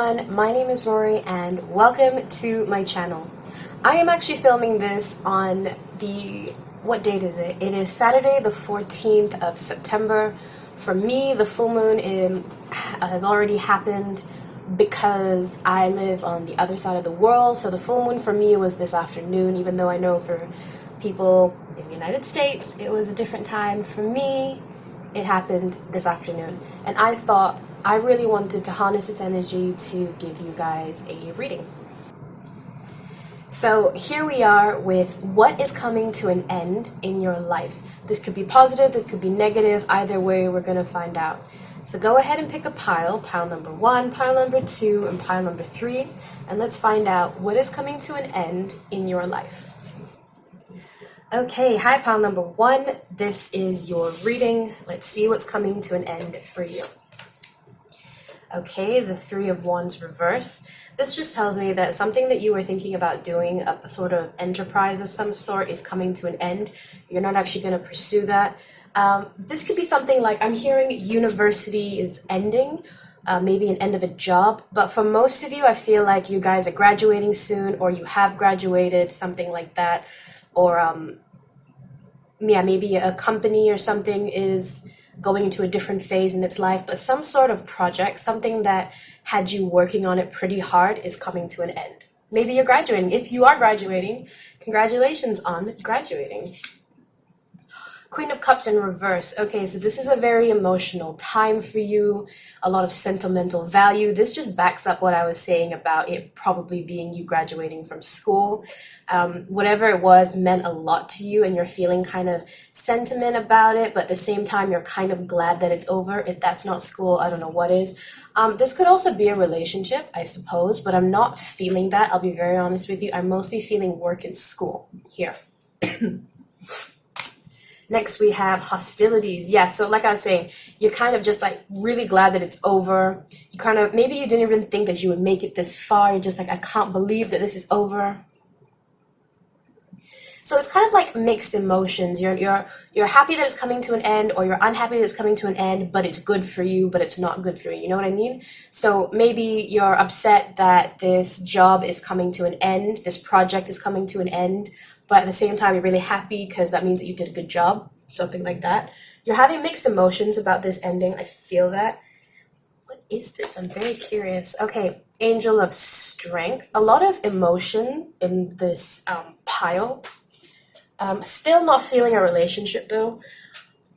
everyone, my name is Rory and welcome to my channel. I am actually filming this on what date is it? It is Saturday the 14th of September. For me, the full moon has already happened because I live on the other side of the world, so the full moon for me was this afternoon, even though I know for people in the United States it was a different time. For me, it happened this afternoon, and I thought I really wanted to harness its energy to give you guys a reading. So here we are with what is coming to an end in your life. This could be positive, this could be negative, either way we're going to find out. So go ahead and pick a pile number 1, pile number 2, and pile number 3, and let's find out what is coming to an end in your life. Okay, hi pile number 1, this is your reading. Let's see what's coming to an end for you. Okay, the 3 of Wands reverse. This just tells me that something that you were thinking about doing, a sort of enterprise of some sort, is coming to an end. You're not actually going to pursue that. This could be something like, I'm hearing university is ending, maybe an end of a job. But for most of you, I feel like you guys are graduating soon, or you have graduated, something like that. Or, yeah, maybe a company or something is going into a different phase in its life, but some sort of project, something that had you working on it pretty hard, is coming to an end. Maybe you're graduating. If you are graduating, congratulations on graduating. Queen of Cups in reverse. Okay, so this is a very emotional time for you, a lot of sentimental value. This just backs up what I was saying about it probably being you graduating from school. Whatever it was meant a lot to you, and you're feeling kind of sentiment about it, but at the same time you're kind of glad that it's over. If that's not school, I don't know what is. This could also be a relationship, I suppose, but I'm not feeling that. I'll be very honest with you. I'm mostly feeling work and school here. Next, we have hostilities. Yeah, so like I was saying, you're kind of just like really glad that it's over. You kind of, maybe you didn't even think that you would make it this far. You're just like, I can't believe that this is over. So it's kind of like mixed emotions. You're happy that it's coming to an end, or you're unhappy that it's coming to an end, but it's good for you, but it's not good for you. You know what I mean? So maybe you're upset that this job is coming to an end, this project is coming to an end, but at the same time, you're really happy because that means that you did a good job, something like that. You're having mixed emotions about this ending. I feel that. What is this? I'm very curious. Okay, Angel of Strength. A lot of emotion in this pile. Still not feeling a relationship though,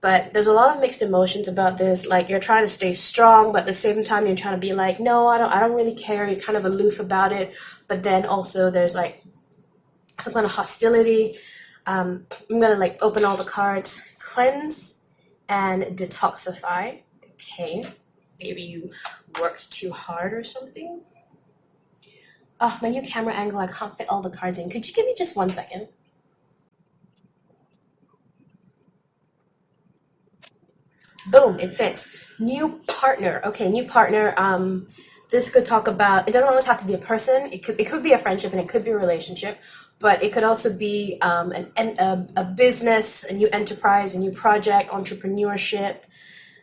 but there's a lot of mixed emotions about this. Like, you're trying to stay strong, but at the same time you're trying to be like, no, I don't really care. You're kind of aloof about it, but then also there's like some kind of hostility. I'm gonna like open all the cards. Cleanse and detoxify. Okay, maybe you worked too hard or something. Oh, my new camera angle, I can't fit all the cards in. Could you give me just 1 second? Boom, it fits. New partner. Okay, new partner. This could talk about, it doesn't always have to be a person. It could be a friendship, and it could be a relationship, but it could also be a business, a new enterprise, a new project, entrepreneurship,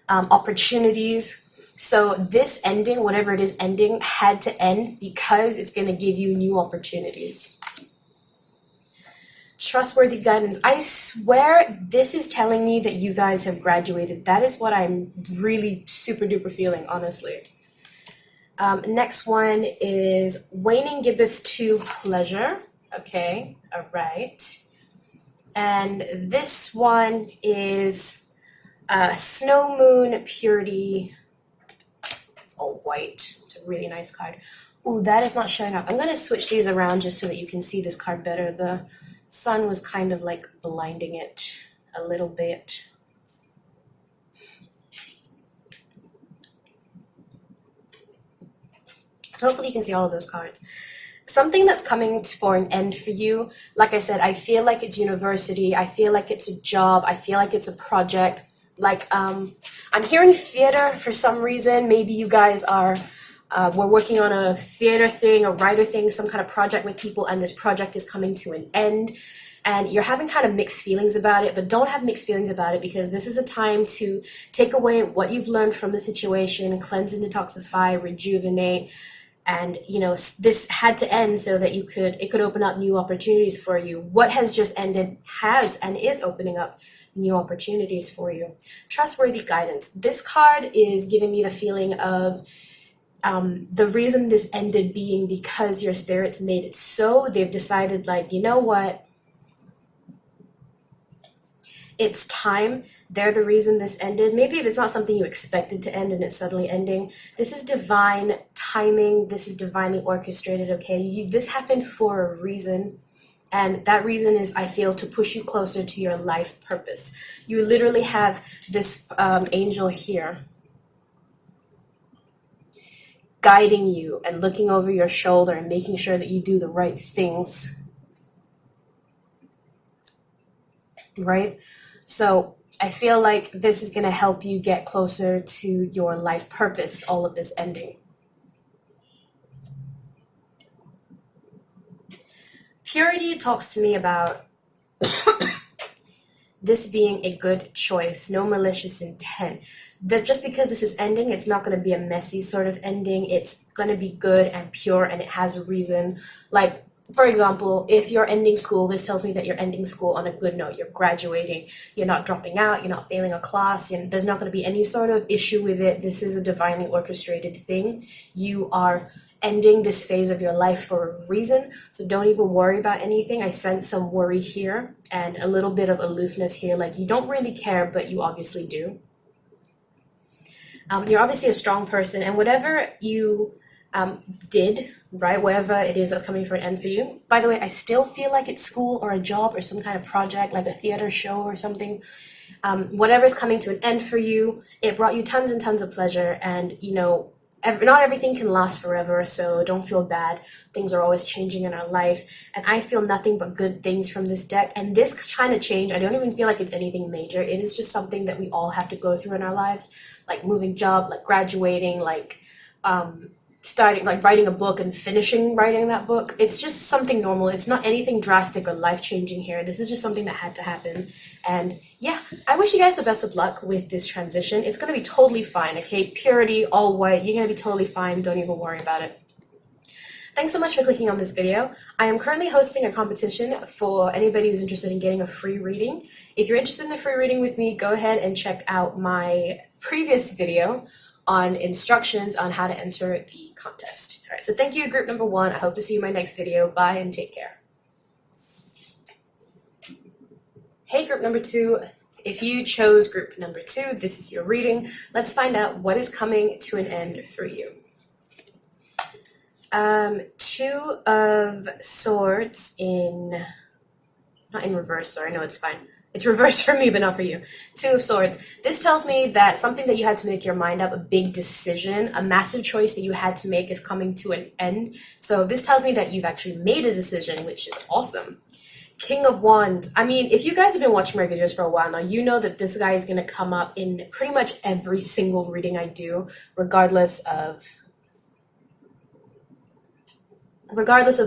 opportunities. So this ending, whatever it is ending, had to end because it's going to give you new opportunities. Trustworthy guidance. I swear this is telling me that you guys have graduated. That is what I'm really super duper feeling, honestly. Next one is waning gibbous to pleasure. Okay, all right. And this one is snow moon purity. It's all white. It's a really nice card. Ooh, that is not showing up. I'm going to switch these around just so that you can see this card better. The sun was kind of like blinding it a little bit. So hopefully you can see all of those cards. Something that's coming for an end for you, like I said, I feel like it's university, I feel like it's a job, I feel like it's a project. Like, I'm hearing theater for some reason. Maybe you guys are, we're working on a theater thing, a writer thing, some kind of project with people, and this project is coming to an end. And you're having kind of mixed feelings about it, but don't have mixed feelings about it, because this is a time to take away what you've learned from the situation, cleanse and detoxify, rejuvenate, and you know, this had to end so that it could open up new opportunities for you. What has just ended has and is opening up new opportunities for you. Trustworthy guidance. This card is giving me the feeling of the reason this ended being because your spirits made it so. They've decided, like, you know what, it's time. They're the reason this ended. Maybe it's not something you expected to end and it's suddenly ending. This is divine timing. This is divinely orchestrated, okay? This happened for a reason. And that reason is, I feel, to push you closer to your life purpose. You literally have this angel here guiding you and looking over your shoulder and making sure that you do the right things. Right? So I feel like this is going to help you get closer to your life purpose, all of this ending. Purity talks to me about this being a good choice, no malicious intent. That just because this is ending, it's not going to be a messy sort of ending. It's going to be good and pure, and it has a reason. Like, for example, if you're ending school, this tells me that you're ending school on a good note. You're graduating. You're not dropping out. You're not failing a class. There's not going to be any sort of issue with it. This is a divinely orchestrated thing. You are ending this phase of your life for a reason, so don't even worry about anything. I sense some worry here and a little bit of aloofness here, like you don't really care, but you obviously do. You're obviously a strong person, and whatever you did, right, whatever it is that's coming for an end for you. By the way, I still feel like it's school or a job or some kind of project, like a theater show or something. Whatever's coming to an end for you, it brought you tons and tons of pleasure, and you know, not everything can last forever, so don't feel bad. Things are always changing in our life, and I feel nothing but good things from this deck. And this kind of change, I don't even feel like it's anything major. It is just something that we all have to go through in our lives, like moving job, like graduating, like starting, like writing a book and finishing writing that book. It's just something normal. It's not anything drastic or life-changing here. This is just something that had to happen. And yeah, I wish you guys the best of luck with this transition. It's going to be totally fine, okay? Purity, all white, you're going to be totally fine. Don't even worry about it. Thanks so much for clicking on this video. I am currently hosting a competition for anybody who's interested in getting a free reading. If you're interested in a free reading with me, go ahead and check out my previous video on instructions on how to enter the contest. All right, so thank you, group number 1. I hope to see you in my next video. Bye and take care. Hey, group number 2. If you chose group number 2, this is your reading. Let's find out what is coming to an end for you. 2 of Swords not in reverse, sorry, no, it's fine. It's reversed for me, but not for you. 2 of Swords. This tells me that something that you had to make your mind up, a big decision, a massive choice that you had to make is coming to an end. So this tells me that you've actually made a decision, which is awesome. King of Wands. I mean, if you guys have been watching my videos for a while now, you know that this guy is going to come up in pretty much every single reading I do, regardless of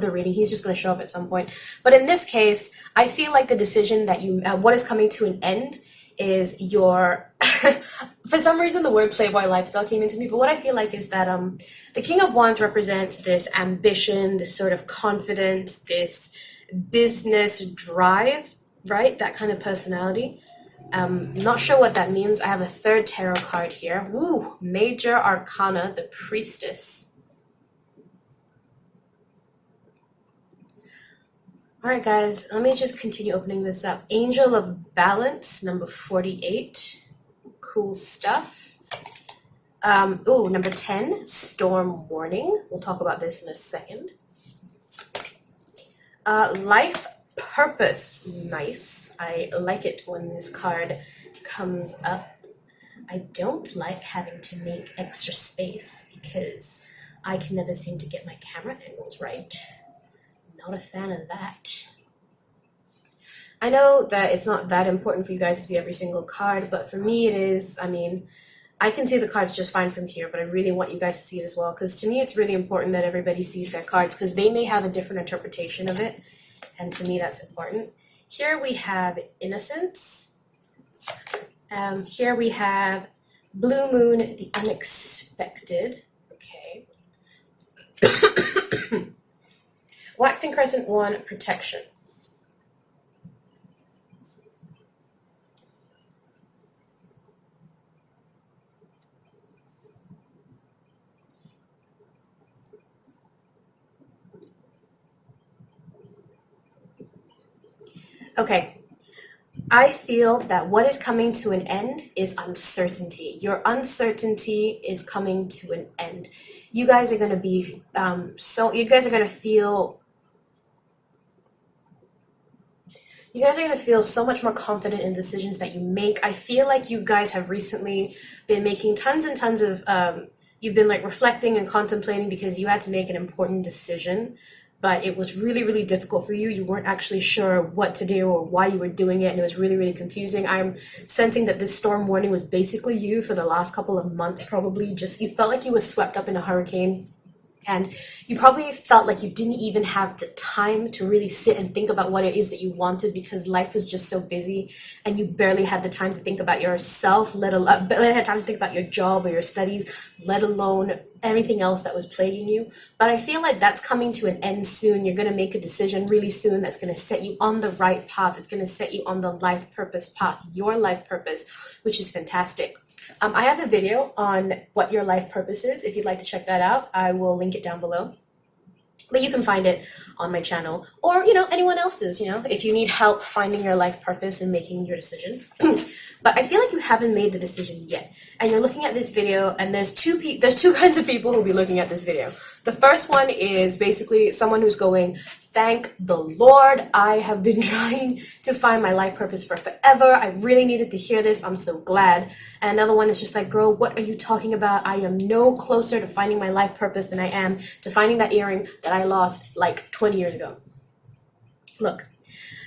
the reading. He's just going to show up at some point. But in this case, I feel like the decision that what is coming to an end is your, for some reason the word playboy lifestyle came into me, but what I feel like is that the King of Wands represents this ambition, this sort of confidence, this business drive, right? That kind of personality. Not sure what that means. I have a 3rd tarot card here. Woo! Major Arcana, the Priestess. All right, guys, let me just continue opening this up. Angel of Balance, number 48. Cool stuff. Number 10, Storm Warning. We'll talk about this in a second. Life Purpose. Nice. I like it when this card comes up. I don't like having to make extra space because I can never seem to get my camera angles right. Not a fan of that. I know that it's not that important for you guys to see every single card, but for me it is. I mean, I can see the cards just fine from here, but I really want you guys to see it as well, because to me it's really important that everybody sees their cards, because they may have a different interpretation of it, and to me that's important. Here we have Innocence. Here we have Blue Moon, the Unexpected. Okay. Waxing crescent 1, protection. Okay, I feel that what is coming to an end is uncertainty. Your uncertainty is coming to an end. You guys are going to be, you guys are going to feel, so much more confident in decisions that you make. I feel like you guys have recently been making tons and tons of, you've been like reflecting and contemplating because you had to make an important decision, but it was really, really difficult for you. You weren't actually sure what to do or why you were doing it, and it was really, really confusing. I'm sensing that this storm warning was basically you for the last couple of months, probably. Just, you felt like you were swept up in a hurricane. And you probably felt like you didn't even have the time to really sit and think about what it is that you wanted because life was just so busy and you barely had the time to think about yourself, barely had time to think about your job or your studies, let alone anything else that was plaguing you. But I feel like that's coming to an end soon. You're going to make a decision really soon that's going to set you on the right path. It's going to set you on the life purpose path, your life purpose, which is fantastic. I have a video on what your life purpose is. If you'd like to check that out, I will link it down below. But you can find it on my channel or, anyone else's, if you need help finding your life purpose and making your decision. But I feel like you haven't made the decision yet. And you're looking at this video and there's two kinds of people who'll be looking at this video. The first one is basically someone who's going, thank the Lord, I have been trying to find my life purpose for forever. I really needed to hear this. I'm so glad. And another one is just like, girl, what are you talking about? I am no closer to finding my life purpose than I am to finding that earring that I lost like 20 years ago. Look.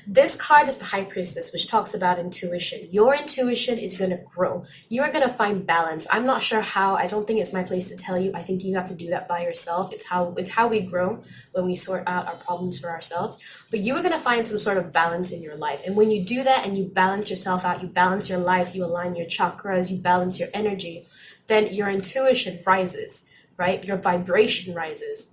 This card is the High Priestess, which talks about intuition. Your intuition is going to grow. You are going to find balance. I'm not sure how. I don't think it's my place to tell you. I think you have to do that by yourself. It's how we grow when we sort out our problems for ourselves. But you are going to find some sort of balance in your life. And when you do that and you balance yourself out, you balance your life, you align your chakras, you balance your energy, then your intuition rises, right? Your vibration rises.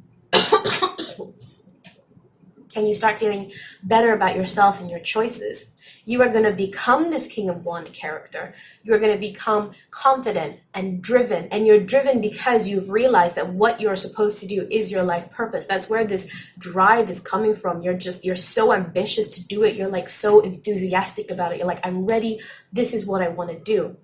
And you start feeling better about yourself and your choices. You are going to become this King of Wand character. You're going to become confident and driven. And you're driven because you've realized that what you're supposed to do is your life purpose. That's where this drive is coming from. You're so ambitious to do it. You're like so enthusiastic about it. You're like, I'm ready. This is what I want to do.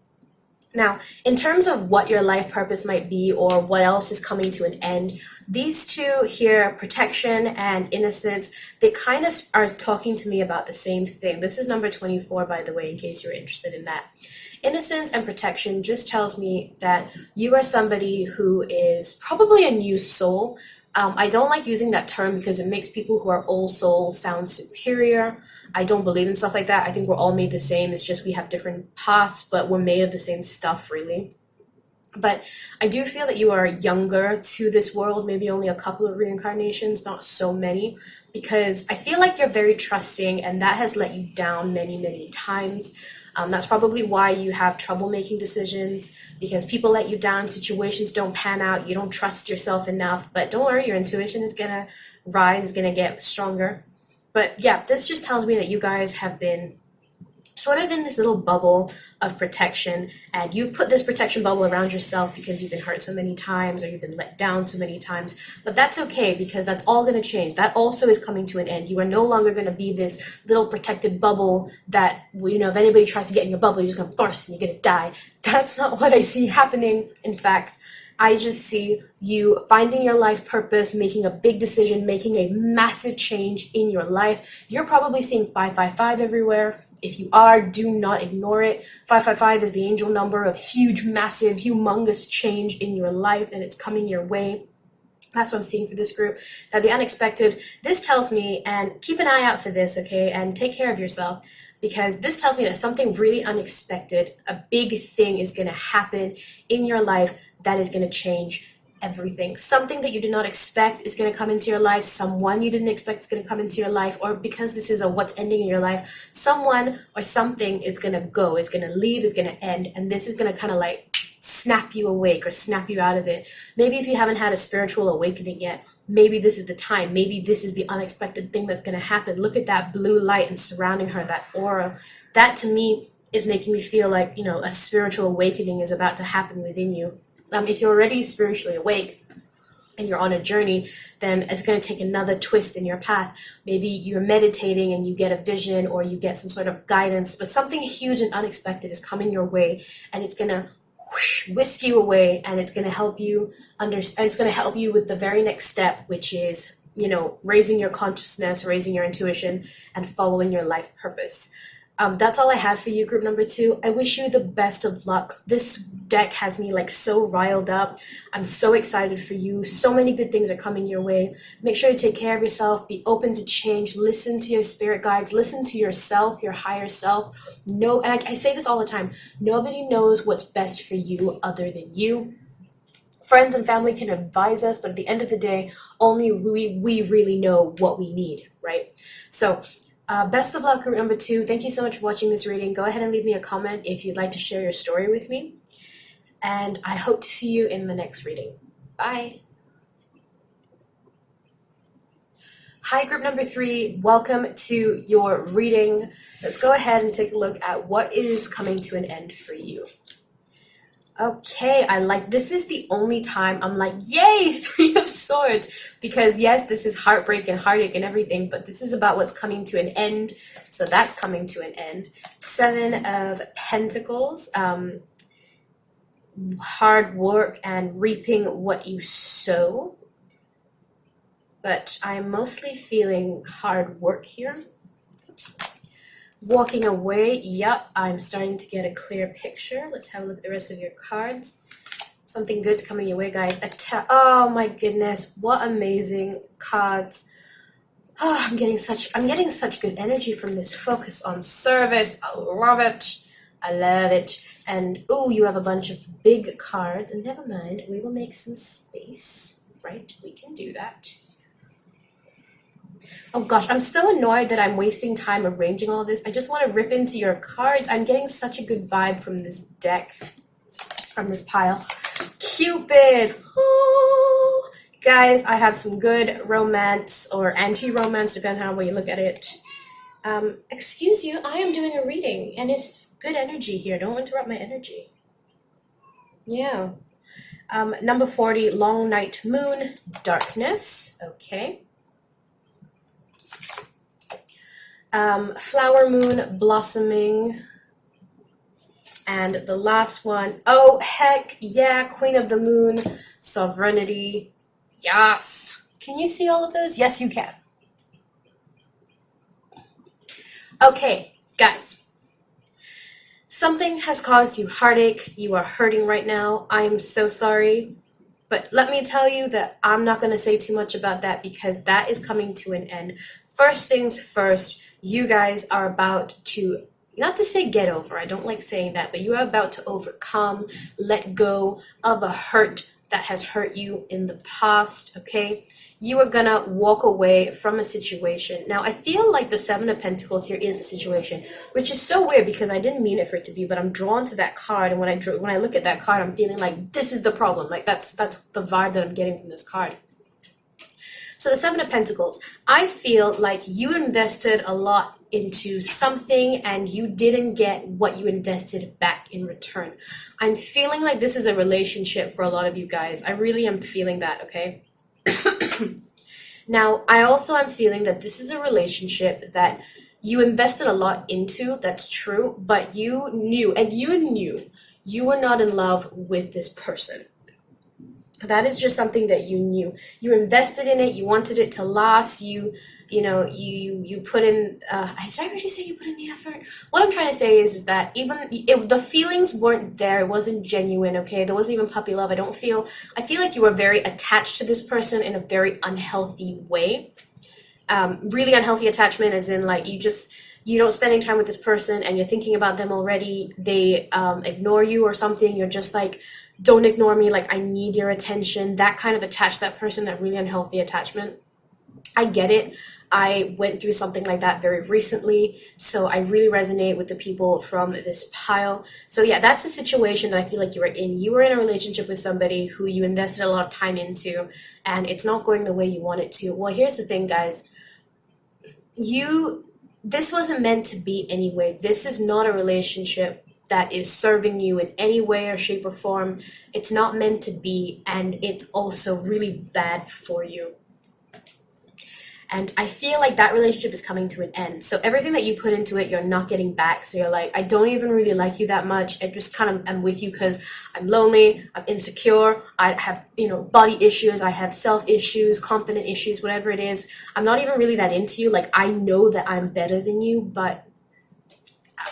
Now, in terms of what your life purpose might be or what else is coming to an end, these two here, protection and innocence, they kind of are talking to me about the same thing. This is number 24, by the way, in case you're interested in that. Innocence and protection just tells me that you are somebody who is probably a new soul. I don't like using that term because it makes people who are old souls sound superior. I don't believe in stuff like that. I think we're all made the same. It's just we have different paths, but we're made of the same stuff, really. But I do feel that you are younger to this world, maybe only a couple of reincarnations, not so many, because I feel like you're very trusting and that has let you down many, many times. That's probably why you have trouble making decisions, because people let you down, situations don't pan out, you don't trust yourself enough. But don't worry, your intuition is going to rise, is going to get stronger. But yeah, this just tells me that you guys have been sort of in this little bubble of protection, and you've put this protection bubble around yourself because you've been hurt so many times or you've been let down so many times. But that's okay, because that's all going to change. That also is coming to an end. You are no longer going to be this little protected bubble that, if anybody tries to get in your bubble, you're just going to burst and you're going to die. That's not what I see happening. In fact, I just see you finding your life purpose, making a big decision, making a massive change in your life. You're probably seeing 555 everywhere. If you are, do not ignore it. 555 is the angel number of huge, massive, humongous change in your life, and it's coming your way. That's what I'm seeing for this group. Now, the unexpected, this tells me, and keep an eye out for this, okay, and take care of yourself, because this tells me that something really unexpected, a big thing is going to happen in your life that is going to change everything. Something that you did not expect is going to come into your life. Someone you didn't expect is going to come into your life. Or because this is a what's ending in your life, someone or something is going to go, is going to leave, is going to end. And this is going to kind of like snap you awake or snap you out of it. Maybe if you haven't had a spiritual awakening yet, maybe this is the time. Maybe this is the unexpected thing that's going to happen. Look at that blue light and surrounding her, that aura. That to me is making me feel like, you know, a spiritual awakening is about to happen within you. If you're already spiritually awake and you're on a journey, then it's going to take another twist in your path. Maybe you're meditating and you get a vision or you get some sort of guidance, but something huge and unexpected is coming your way, and it's going to whisk you away, and it's going to help you it's going to help you with the very next step, which is, you know, raising your consciousness, raising your intuition, and following your life purpose. That's all I have for you, group number 2. I wish you the best of luck. This deck has me like so riled up. I'm so excited for you. So many good things are coming your way. Make sure you take care of yourself. Be open to change. Listen to your spirit guides. Listen to yourself, your higher self. No, and I say this all the time. Nobody knows what's best for you other than you. Friends and family can advise us, but at the end of the day, only we really know what we need, right? So best of luck, group number 2. Thank you so much for watching this reading. Go ahead and leave me a comment if you'd like to share your story with me. And I hope to see you in the next reading. Bye. Hi, group number 3. Welcome to your reading. Let's go ahead and take a look at what is coming to an end for you. Okay, this is the only time I'm like, yay, 3 of Swords, because yes, this is heartbreak and heartache and everything, but this is about what's coming to an end, so that's coming to an end. 7 of Pentacles, hard work and reaping what you sow, but I'm mostly feeling hard work here. Walking away, yep, I'm starting to get a clear picture. Let's have a look at the rest of your cards. Something good's coming your way, guys. Oh my goodness, what amazing cards. Oh, I'm getting such good energy from this. Focus on service. I love it. I love it. And oh, you have a bunch of big cards. And never mind, we will make some space, right? We can do that. Oh gosh, I'm so annoyed that I'm wasting time arranging all of this. I just want to rip into your cards. I'm getting such a good vibe from this deck, from this pile. Cupid! Oh, guys, I have some good romance or anti-romance, depending on how you look at it. Excuse you, I am doing a reading, and it's good energy here. Don't interrupt my energy. Yeah. Number 40, Long Night Moon, Darkness. Okay. Flower Moon, Blossoming, and the last one, oh heck yeah, Queen of the Moon, Sovereignty. Yes, can you see all of those? Yes, you can. Okay, guys, something has caused you heartache. You are hurting right now. I'm so sorry, but let me tell you that I'm not going to say too much about that, because that is coming to an end. First things first, you guys are about to, not to say get over, I don't like saying that, but you are about to overcome, let go of a hurt that has hurt you in the past, okay? You are gonna walk away from a situation. Now, I feel like the 7 of Pentacles here is a situation, which is so weird because I didn't mean it for it to be, but I'm drawn to that card, and when I look at that card, I'm feeling like this is the problem. Like that's the vibe that I'm getting from this card. So the 7 of Pentacles, I feel like you invested a lot into something and you didn't get what you invested back in return. I'm feeling like this is a relationship for a lot of you guys. I really am feeling that, okay? Now, I also am feeling that this is a relationship that you invested a lot into, that's true, but you knew you were not in love with this person. That is just something that you knew. You invested in it. You wanted it to last. You put in. Did I already say you put in the effort? What I'm trying to say is that even the feelings weren't there. It wasn't genuine. Okay, there wasn't even puppy love. I feel like you were very attached to this person in a very unhealthy way. Really unhealthy attachment, as in like you don't spend any time with this person and you're thinking about them already. They ignore you or something. You're just like, don't ignore me, like I need your attention. That kind of attach that person, that really unhealthy attachment. I get it. I went through something like that very recently, so I really resonate with the people from this pile. So yeah, that's the situation that I feel like you were in. You were in a relationship with somebody who you invested a lot of time into, and it's not going the way you want it to. Well, here's the thing, guys. This wasn't meant to be anyway. This is not a relationship that is serving you in any way or shape or form. It's not meant to be, and it's also really bad for you. And I feel like that relationship is coming to an end. So everything that you put into it, you're not getting back. So you're like, I don't even really like you that much. I just kind of am with you because I'm lonely, I'm insecure, I have, body issues, I have self issues, confident issues, whatever it is. I'm not even really that into you. Like, I know that I'm better than you, but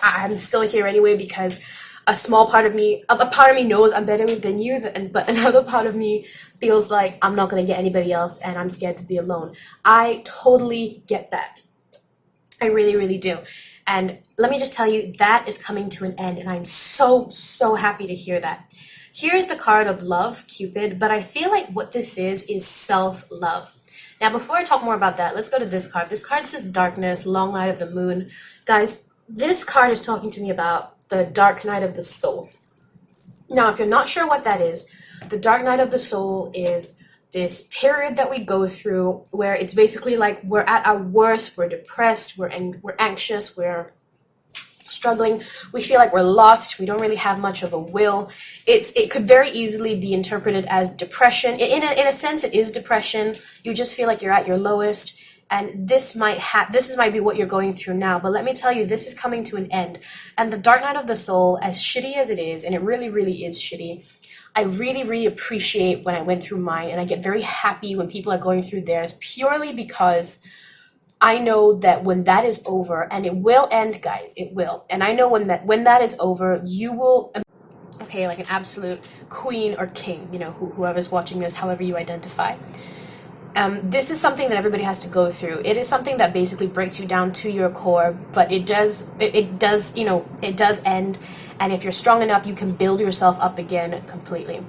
I'm still here anyway because a part of me knows I'm better than you, but another part of me feels like I'm not going to get anybody else and I'm scared to be alone. I totally get that. I really, really do. And let me just tell you, that is coming to an end, and I'm so, so happy to hear that. Here's the card of love, Cupid, but I feel like what this is self-love. Now, before I talk more about that, let's go to this card. This card says darkness, long night of the moon. Guys, this card is talking to me about the dark night of the soul. Now, if you're not sure what that is, the dark night of the soul is this period that we go through where it's basically like we're at our worst, we're depressed, we're anxious, we're struggling, we feel like we're lost, we don't really have much of a will. It could very easily be interpreted as depression. In a sense, it is depression. You just feel like you're at your lowest. And this might be what you're going through now. But let me tell you, this is coming to an end. And the dark night of the soul, as shitty as it is, and it really, really is shitty, I really, really appreciate when I went through mine. And I get very happy when people are going through theirs, purely because I know that when that is over, and it will end, guys, it will. And I know when that is over, you will, okay, like an absolute queen or king, whoever's watching this, however you identify. This is something that everybody has to go through. It is something that basically breaks you down to your core, but it does end. And if you're strong enough, you can build yourself up again completely.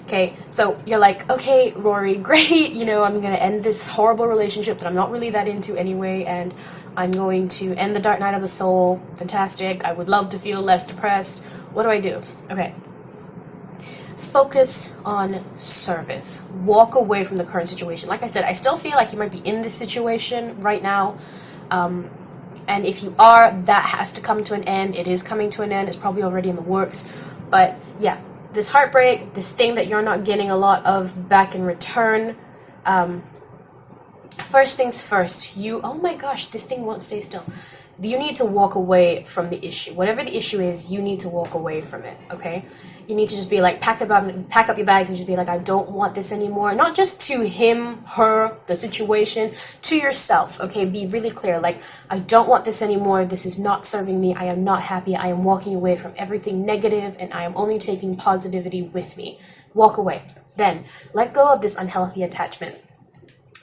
Okay, so you're like, okay, Rory, great, I'm going to end this horrible relationship that I'm not really that into anyway, and I'm going to end the dark night of the soul. Fantastic. I would love to feel less depressed. What do I do? Okay. Focus on service. Walk away from the current situation. Like I said, I still feel like you might be in this situation right now. And if you are, that has to come to an end. It is coming to an end. It's probably already in the works. But yeah, this heartbreak, this thing that you're not getting a lot of back in return. First things first, oh my gosh, this thing won't stay still. You need to walk away from the issue. Whatever the issue is, you need to walk away from it, okay? You need to just be like, pack up your bags and just be like, I don't want this anymore. Not just to him, her, the situation, to yourself, okay? Be really clear, like, I don't want this anymore. This is not serving me. I am not happy. I am walking away from everything negative, and I am only taking positivity with me. Walk away. Then, let go of this unhealthy attachment.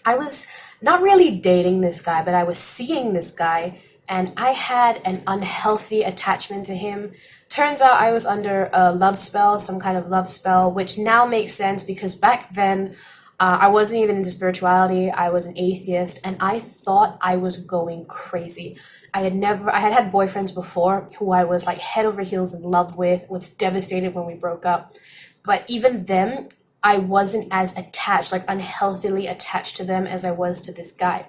I was not really dating this guy, but I was seeing this guy, and I had an unhealthy attachment to him. Turns out I was under a love spell, some kind of love spell, which now makes sense because back then I wasn't even into spirituality. I was an atheist, and I thought I was going crazy. I had boyfriends before who I was like head over heels in love with, was devastated when we broke up. But even then, I wasn't as attached, like unhealthily attached to them as I was to this guy.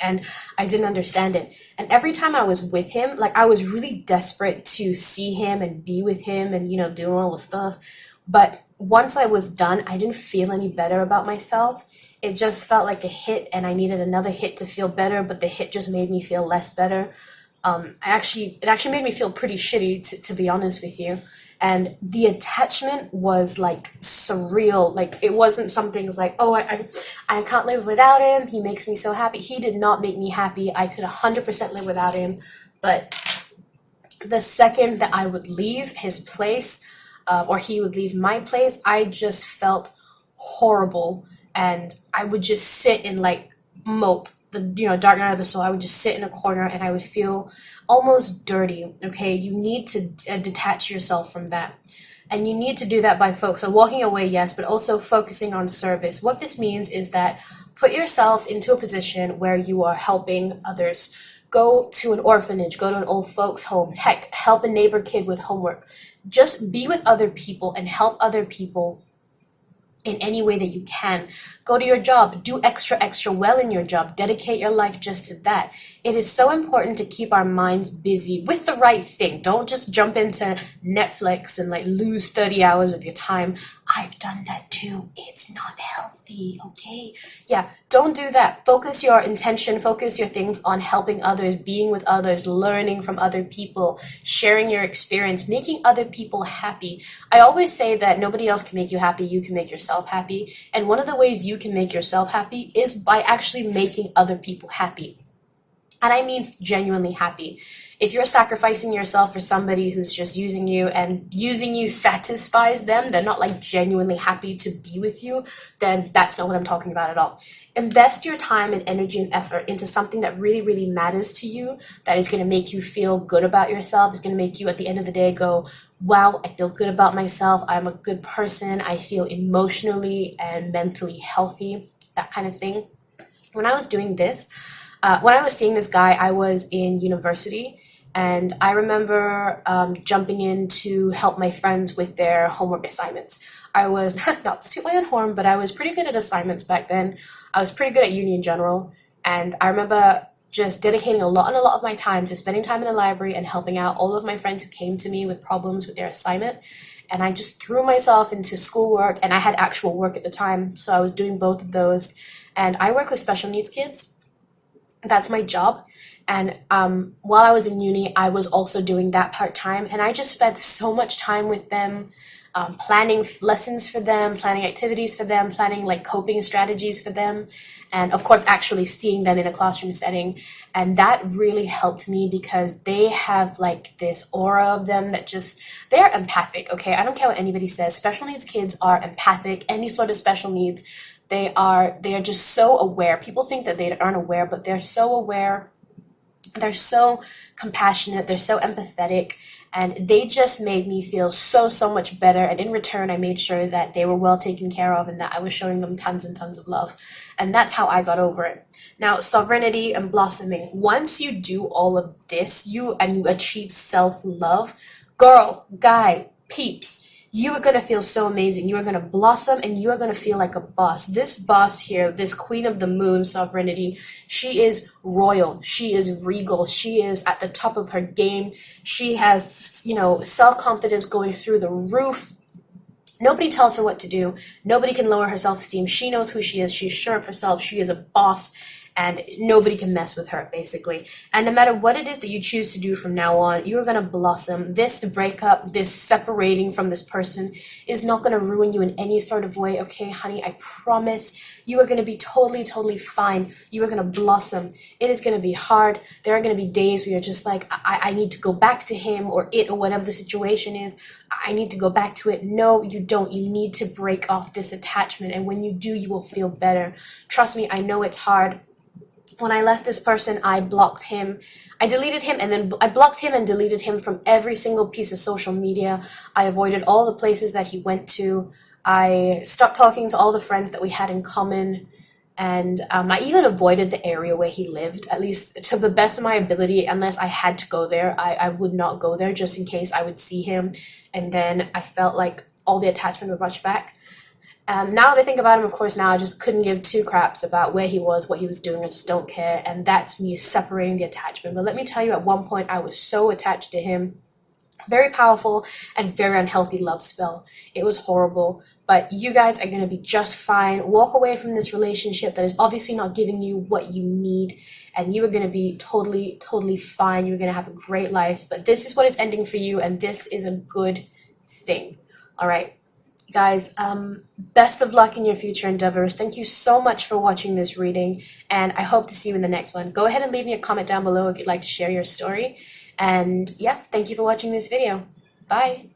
And I didn't understand it. And every time I was with him, like I was really desperate to see him and be with him and, do all the stuff. But once I was done, I didn't feel any better about myself. It just felt like a hit, and I needed another hit to feel better, but the hit just made me feel less better. It actually made me feel pretty shitty, to be honest with you. And the attachment was like surreal. Like it wasn't something like, oh, I can't live without him. He makes me so happy. He did not make me happy. I could 100% live without him. But the second that I would leave his place, or he would leave my place, I just felt horrible. And I would just sit and like mope. The dark night of the soul, I would just sit in a corner and I would feel almost dirty. Okay, you need to detach yourself from that, and you need to do that by walking away, yes, but also focusing on service. What this means is that Put yourself into a position where you are helping others. Go to an orphanage, go to an old folks home, heck, help a neighbor kid with homework. Just be with other people and help other people in any way that you can. Go to your job, do extra well in your job, dedicate your life just to that. It is so important to keep our minds busy with the right thing. Don't just jump into Netflix and like lose 30 hours of your time. I've done that too. It's not healthy, okay? Yeah, don't do that. Focus your intention, focus your things on helping others, being with others, learning from other people, sharing your experience, making other people happy. I always say that nobody else can make you happy, you can make yourself happy. And one of the ways you can make yourself happy is by actually making other people happy. And I mean genuinely happy. If you're sacrificing yourself for somebody who's just using you and using you satisfies them, they're not like genuinely happy to be with you, then that's not what I'm talking about at all. Invest your time and energy and effort into something that really matters to you, that is going to make you feel good about yourself, is going to make you at the end of the day go, wow, I feel good about myself, I'm a good person, I feel emotionally and mentally healthy, that kind of thing. When I was doing this, when I was seeing this guy, I was in university, and I remember jumping in to help my friends with their homework assignments. I was, not to toot my own horn, but I was pretty good at assignments back then. I was pretty good at uni in general, and I remember just dedicating a lot of my time to spending time in the library and helping out all of my friends who came to me with problems with their assignment. And I just threw myself into schoolwork, and I had actual work at the time, so I was doing both of those. And I work with special needs kids. That's my job. And while I was in uni, I was also doing that part-time, and I just spent so much time with them, planning lessons for them, planning activities for them, planning like coping strategies for them, and of course actually seeing them in a classroom setting. And that really helped me because they have like this aura of them that just, they're empathic, okay? I don't care what anybody says. Special needs kids are empathic. Any sort of special needs, they are just so aware. People think that they aren't aware, but they're so aware. They're so compassionate. They're so empathetic. And they just made me feel so much better. And in return, I made sure that they were well taken care of and that I was showing them tons and tons of love. And that's how I got over it. Now, sovereignty and blossoming. Once you do all of this, you achieve self-love, girl, guy, peeps, you are going to feel so amazing. You are going to blossom and you are going to feel like a boss. This boss here, this queen of the moon, sovereignty, she is royal. She is regal. She is at the top of her game. She has, self-confidence going through the roof. Nobody tells her what to do. Nobody can lower her self-esteem. She knows who she is. She's sure of herself. She is a boss. And nobody can mess with her, basically. And no matter what it is that you choose to do from now on, you are going to blossom. This breakup, this separating from this person is not going to ruin you in any sort of way. Okay, honey, I promise you are going to be totally fine. You are going to blossom. It is going to be hard. There are going to be days where you're just like, I need to go back to him or it or whatever the situation is. I need to go back to it. No, you don't. You need to break off this attachment. And when you do, you will feel better. Trust me, I know it's hard. When I left this person, I blocked him. I deleted him and then I blocked him and deleted him from every single piece of social media. I avoided all the places that he went to. I stopped talking to all the friends that we had in common. And I even avoided the area where he lived, at least to the best of my ability. Unless I had to go there, I would not go there just in case I would see him. And then I felt like all the attachment would rush back. Now that I think about him, of course, now I just couldn't give two craps about where he was, what he was doing. I just don't care. And that's me separating the attachment. But let me tell you, at one point, I was so attached to him. Very powerful and very unhealthy love spell. It was horrible. But you guys are going to be just fine. Walk away from this relationship that is obviously not giving you what you need. And you are going to be totally fine. You're going to have a great life. But this is what is ending for you. And this is a good thing. All right. Guys, best of luck in your future endeavors. Thank you so much for watching this reading, and I hope to see you in the next one. Go ahead and leave me a comment down below if you'd like to share your story. And yeah, thank you for watching this video. Bye.